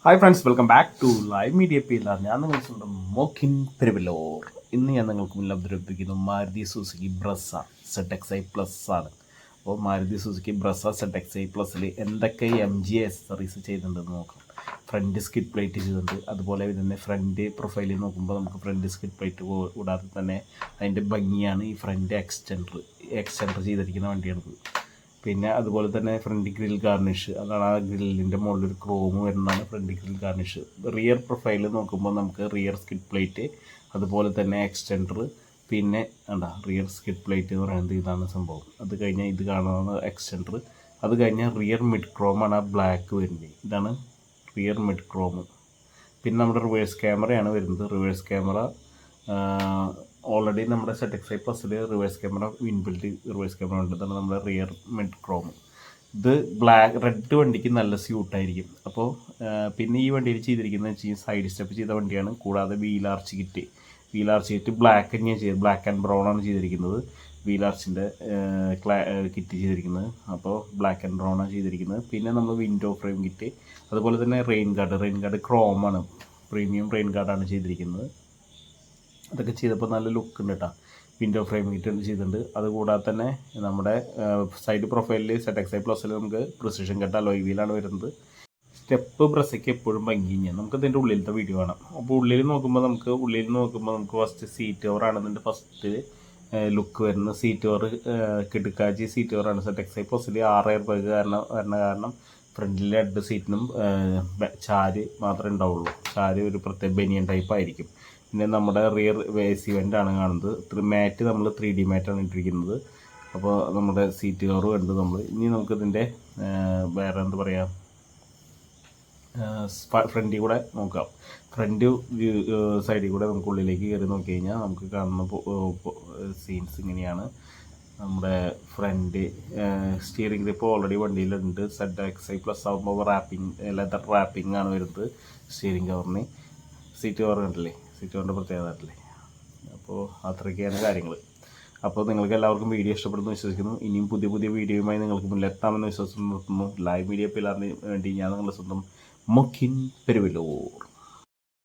Hi friends, welcome back to live media പിയിലാണ്. ഞാൻ നിങ്ങൾ സ്വന്തം മോക്കിൻ പെരുവലോർ. ഇന്ന് ഞാൻ നിങ്ങൾക്ക് മുന്നിൽ അവതരിപ്പിക്കുന്നു മാരുതി സുസുക്കി ബ്രസ ZX-i+ ആണ്. അപ്പോൾ മാരുതി സുസുക്കി ബ്രസ ZX-i+ൽ എന്തൊക്കെ MG അക്സസറീസ് ചെയ്തിട്ടുണ്ടെന്ന് നോക്കാം. ഫ്രണ്ട് സ്കിഡ് പ്ലേറ്റ് ചെയ്തിട്ടുണ്ട്. അതുപോലെ തന്നെ ഫ്രണ്ട് പ്രൊഫൈലിൽ നോക്കുമ്പോൾ നമുക്ക് ഫ്രണ്ട് സ്കിഡ് പ്ലേറ്റ് കൂടാതെ തന്നെ അതിൻ്റെ ഭംഗിയാണ് ഈ ഫ്രണ്ട് എക്സ്റ്റൻഡർ ചെയ്തിരിക്കുന്ന വണ്ടിയാണിത്. പിന്നെ അതുപോലെ തന്നെ ഫ്രണ്ട് ഗ്രിൽ ഗാർണിഷ്, അതാണ് ആ ഗ്രില്ലിൻ്റെ മുകളിലൊരു ക്രോം വരുന്നതാണ് front grill garnish. Rear profile നോക്കുമ്പോൾ നമുക്ക് റിയർ സ്കിഡ് പ്ലേറ്റ്, അതുപോലെ തന്നെ എക്സ്റ്റൻഡർ, പിന്നെ റിയർ സ്കിഡ് പ്ലേറ്റ് എന്ന് പറയുന്നത് ഇതാണ് സംഭവം. അത് കഴിഞ്ഞാൽ ഇത് കാണുന്നത് എക്സ്റ്റൻഡർ. അത് കഴിഞ്ഞാൽ റിയർ മിഡ് ക്രോമാണ് ആ ബ്ലാക്ക് വരുന്നത്. ഇതാണ് റിയർ മിഡ് ക്രോം. പിന്നെ നമ്മുടെ റിവേഴ്സ് ക്യാമറയാണ് വരുന്നത്. റിവേഴ്സ് ക്യാമറ ഓൾറെഡി നമ്മുടെ ZX-i+ൽ reverse camera inbuilt reverse camera ഉണ്ട്. ഇതാണ് നമ്മുടെ റിയർ മിഡ് ക്രോം. ഇത് റെഡ് വണ്ടിക്ക് നല്ല സ്യൂട്ടായിരിക്കും. അപ്പോൾ പിന്നെ ഈ വണ്ടിയിൽ ചെയ്തിരിക്കുന്നത് വെച്ച് കഴിഞ്ഞാൽ സൈഡ് സ്റ്റെപ്പ് ചെയ്ത വണ്ടിയാണ്. കൂടാതെ വീൽ ആർച്ച് കിറ്റ് ബ്ലാക്ക് തന്നെയാണ് ചെയ്തത്. ബ്ലാക്ക് ആൻഡ് ബ്രൗൺ ആണ് ചെയ്തിരിക്കുന്നത്. വീൽ ആർച്ചിൻ്റെ കിറ്റ് ചെയ്തിരിക്കുന്നത്. അപ്പോൾ ബ്ലാക്ക് ആൻഡ് ബ്രൗൺ ആണ് ചെയ്തിരിക്കുന്നത്. പിന്നെ നമ്മൾ വിൻഡോ ഫ്രെയിം കിറ്റ്, അതുപോലെ തന്നെ റെയിൻ ഗാർഡ് ക്രോമാണ്, പ്രീമിയം റെയിൻ ഗാർഡാണ് ചെയ്തിരിക്കുന്നത്. അതൊക്കെ ചെയ്തപ്പോൾ നല്ല ലുക്ക് ഉണ്ട് കേട്ടോ. വിൻഡോ ഫ്രെയിം കിറ്റ് ചെയ്തിട്ടുണ്ട്. അതുകൂടാതെ തന്നെ നമ്മുടെ സൈഡ് പ്രൊഫൈലിൽ ZX-i+ൽ നമുക്ക് പ്രിസിഷൻ കട്ട് അലോയ് വീലാണ് വരുന്നത്. സ്റ്റെപ്പ് ബ്രസയ്ക്ക് എപ്പോഴും ഭംഗി തന്നെയാണ്. നമുക്ക് ഇതിൻ്റെ ഉള്ളിലത്തെ വീഡിയോ കാണാം. അപ്പോൾ ഉള്ളിൽ നോക്കുമ്പോൾ നമുക്ക് ഫസ്റ്റ് സീറ്റ് കവർ ആണെന്നുണ്ട് ഫസ്റ്റ് ലുക്ക് വരുന്നത്. സീറ്റ് കവർ കിടുക്കാച്ചി സീറ്റ് കവറാണ്. ZX-i+ൽ 6 എയർ ബാഗ് കാരണം ഫ്രണ്ടിലെ 2 സീറ്റിനും ചാര് മാത്രമേ ഉണ്ടാവുള്ളൂ. ചാര് ഒരു പ്രത്യേക ബനിയൻ ടൈപ്പ് ആയിരിക്കും. പിന്നെ നമ്മുടെ റിയർ AC വെൻ്റാണ് കാണുന്നത്. മാറ്റ് നമ്മൾ 3D മാറ്റാണ് ഇട്ടിരിക്കുന്നത്. അപ്പോൾ നമ്മുടെ സീറ്റ് കവർ കണ്ട് നമ്മൾ ഇനി നമുക്കിതിൻ്റെ വേറെ എന്താ പറയുക, ഫ്രണ്ടിൽ കൂടെ നോക്കാം. ഫ്രണ്ട് സൈഡിൽ കൂടെ നമുക്ക് ഉള്ളിലേക്ക് കയറി നോക്കി കഴിഞ്ഞാൽ നമുക്ക് കാണുന്ന സീൻസ് ഇങ്ങനെയാണ്. നമ്മുടെ ഫ്രണ്ട് സ്റ്റിയറിംഗ് ഗ്രിപ്പ് ഓൾറെഡി വണ്ടിയിലുണ്ട്. ZX-i+ ആകുമ്പോൾ ലെതർ റാപ്പിംഗ് ആണ് വരുന്നത് സ്റ്റിയറിംഗ് കവറിന്. സീറ്റ് കവർ കണ്ടില്ലേ, സീറ്റ് കവറിൻ്റെ പ്രത്യേകത കണ്ടില്ലേ. അപ്പോൾ അത്രയൊക്കെയാണ് കാര്യങ്ങൾ. അപ്പോൾ നിങ്ങൾക്ക് എല്ലാവർക്കും വീഡിയോ ഇഷ്ടപ്പെടുന്നു വിശ്വസിക്കുന്നു. ഇനിയും പുതിയ വീഡിയോയുമായി നിങ്ങൾക്ക് മുന്നിലെത്താമെന്ന് വിശ്വസിച്ച് നിർത്തുന്നു. ലൈവ് മീഡിയ പിലാറിന് വേണ്ടി ഞാൻ നിങ്ങളുടെ സ്വന്തം മോക്കിൻ പെരുവലോർ.